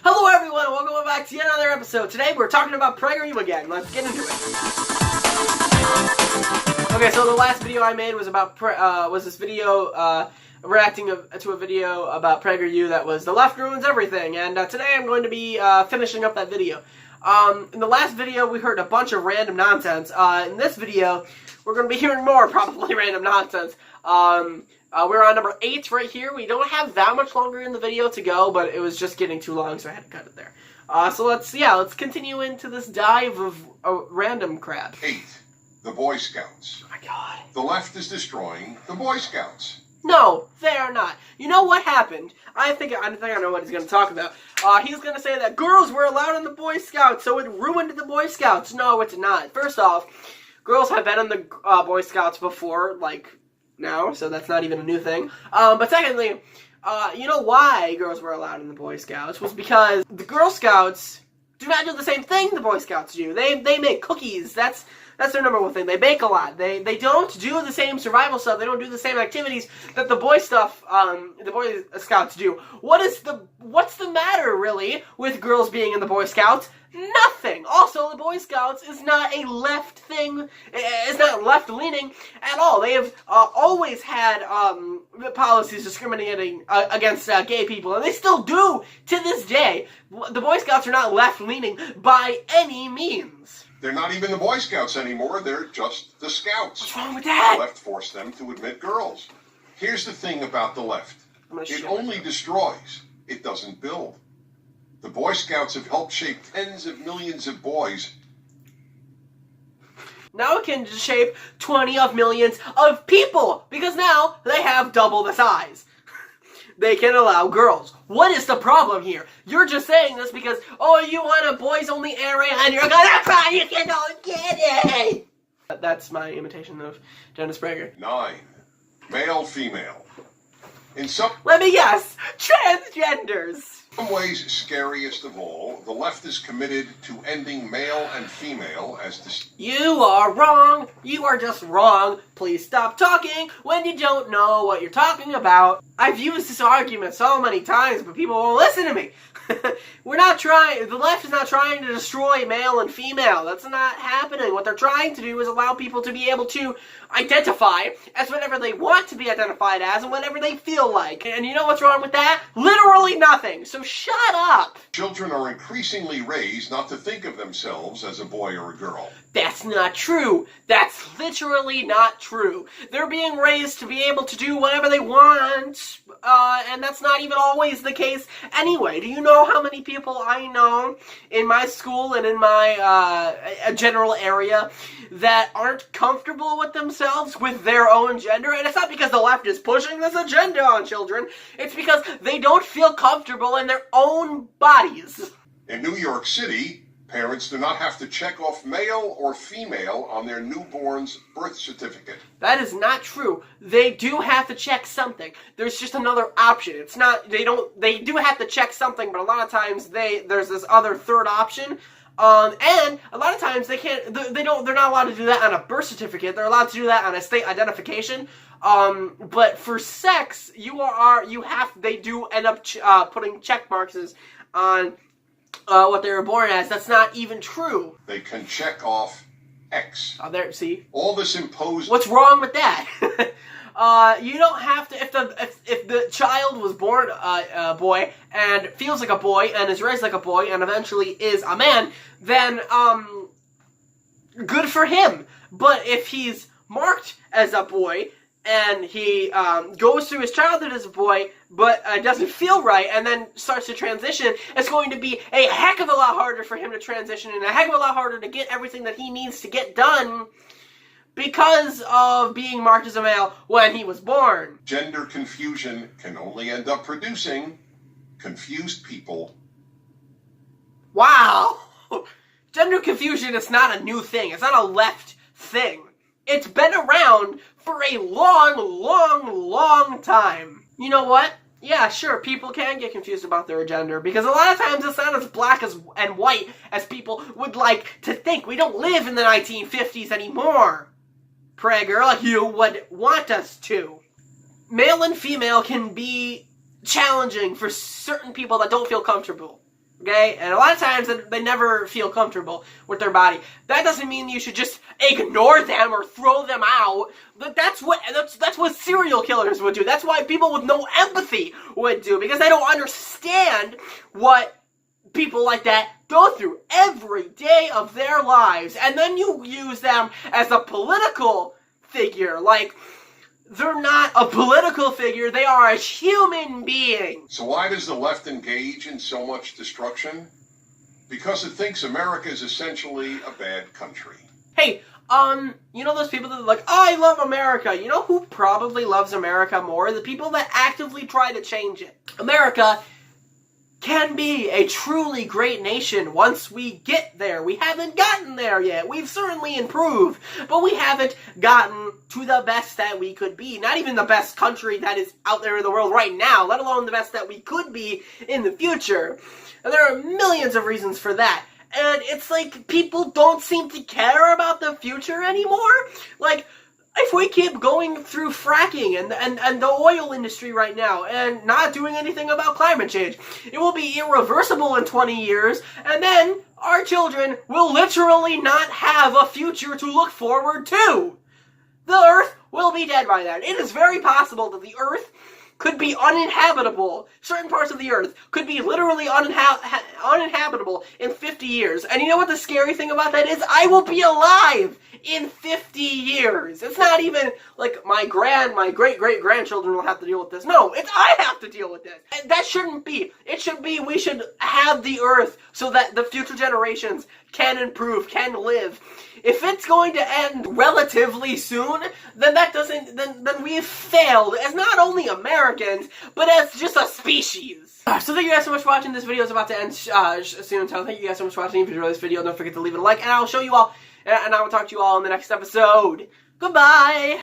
Hello everyone, and welcome back to yet another episode. Today we're talking about Prageru again. Let's get into it. Okay, so the last video I made was about this video reacting to a video about Prageru that was "The Left Ruins Everything," and today I'm going to be finishing up that video. In the last video we heard a bunch of random nonsense. In this video we're going to be hearing more probably random nonsense. We're on number 8 right here. We don't have that much longer in the video to go, but it was just getting too long, so I had to cut it there. So let's continue into this dive of random crap. 8. The Boy Scouts. Oh my god. The left is destroying the Boy Scouts. No, they are not. You know what happened? I think I know what he's going to talk about. He's going to say that girls were allowed in the Boy Scouts, so it ruined the Boy Scouts. No, it did not. First off, girls have been in the Boy Scouts before, now, so that's not even a new thing. But secondly, you know why girls were allowed in the Boy Scouts was because the Girl Scouts do not do the same thing the Boy Scouts do. They make cookies. That's their number one thing. They bake a lot. They don't do the same survival stuff. They don't do the same activities that the Boy Scouts do. What's the matter really with girls being in the Boy Scouts? Nothing. Also, the Boy Scouts is not a left thing. It's not left-leaning at all. They have always had policies discriminating against gay people, and they still do to this day. The Boy Scouts are not left-leaning by any means. They're not even the Boy Scouts anymore. They're just the Scouts. What's wrong with that? The left forced them to admit girls. Here's the thing about the left. It only destroys. It doesn't build. The Boy Scouts have helped shape tens of millions of boys. Now it can shape 20 of millions of people, because now they have double the size. They can allow girls. What is the problem here? You're just saying this because, oh, you want a boys-only area, and you're going, that's why you don't get it! That's my imitation of Dennis Prager. 9. Male, female. Let me guess, transgenders! In some ways, scariest of all, the left is committed to ending male and female as You are wrong. You are just wrong. Please stop talking when you don't know what you're talking about. I've used this argument so many times, but people won't listen to me. The left is not trying to destroy male and female. That's not happening. What they're trying to do is allow people to be able to identify as whatever they want to be identified as and whatever they feel like. And you know what's wrong with that? Literally nothing. So shut up. Children are increasingly raised not to think of themselves as a boy or a girl. That's not true. That's literally not true. They're being raised to be able to do whatever they want, and that's not even always the case anyway. Do you know how many people I know in my school and in my general area that aren't comfortable with themselves, with their own gender? And it's not because the left is pushing this agenda on children. It's because they don't feel comfortable in their own bodies. In New York City, parents do not have to check off male or female on their newborn's birth certificate. That is not true. They do have to check something. There's just another option. It's not, they do have to check something, but a lot of times there's this other third option. And a lot of times they're not allowed to do that on a birth certificate. They're allowed to do that on a state identification. But for sex, they do end up putting check marks on what they were born as. That's not even true. They can check off X. There, see? All this imposed... What's wrong with that? You don't have to, if the child was born a boy, and feels like a boy, and is raised like a boy, and eventually is a man, then, good for him. But if he's marked as a boy, and he goes through his childhood as a boy, but doesn't feel right, and then starts to transition, it's going to be a heck of a lot harder for him to transition, and a heck of a lot harder to get everything that he needs to get done because of being marked as a male when he was born. Gender confusion can only end up producing confused people. Wow! Gender confusion is not a new thing. It's not a left thing. It's been around for a long, long, long time. You know what? Yeah, sure, people can get confused about their gender, because a lot of times it's not as black and white as people would like to think. We don't live in the 1950s anymore, Prager, like you would want us to. Male and female can be challenging for certain people that don't feel comfortable Okay? And a lot of times they never feel comfortable with their body. That doesn't mean you should just ignore them or throw them out. But that's what serial killers would do. That's why people with no empathy would do, because they don't understand what people like that go through every day of their lives. And then you use them as a political figure. Like, they're not a political figure, they are a human being. So why does the left engage in so much destruction? Because it thinks America is essentially a bad country. Hey, you know those people that are like, oh, I love America. You know who probably loves America more? The people that actively try to change it. America can be a truly great nation once we get there. We haven't gotten there yet. We've certainly improved, but we haven't gotten to the best that we could be. Not even the best country that is out there in the world right now, let alone the best that we could be in the future. And there are millions of reasons for that. And it's like people don't seem to care about the future anymore. Like, if we keep going through fracking and the oil industry right now and not doing anything about climate change, it will be irreversible in 20 years, and then our children will literally not have a future to look forward to. The Earth will be dead by then. It is very possible that the Earth could be uninhabitable. Certain parts of the Earth could be literally uninhabitable in 50 years. And you know what the scary thing about that is? I will be alive in 50 years. It's not even like my great-great-grandchildren will have to deal with this. No, it's I have to deal with this. And that shouldn't be. It should be we should have the Earth so that the future generations can improve, can live. If it's going to end relatively soon, then then we've failed as not only Americans, but as just a species. So thank you guys so much for watching. This video is about to end soon, so thank you guys so much for watching. If you enjoyed this video, don't forget to leave it a like, and I'll show you all, and I will talk to you all in the next episode. Goodbye!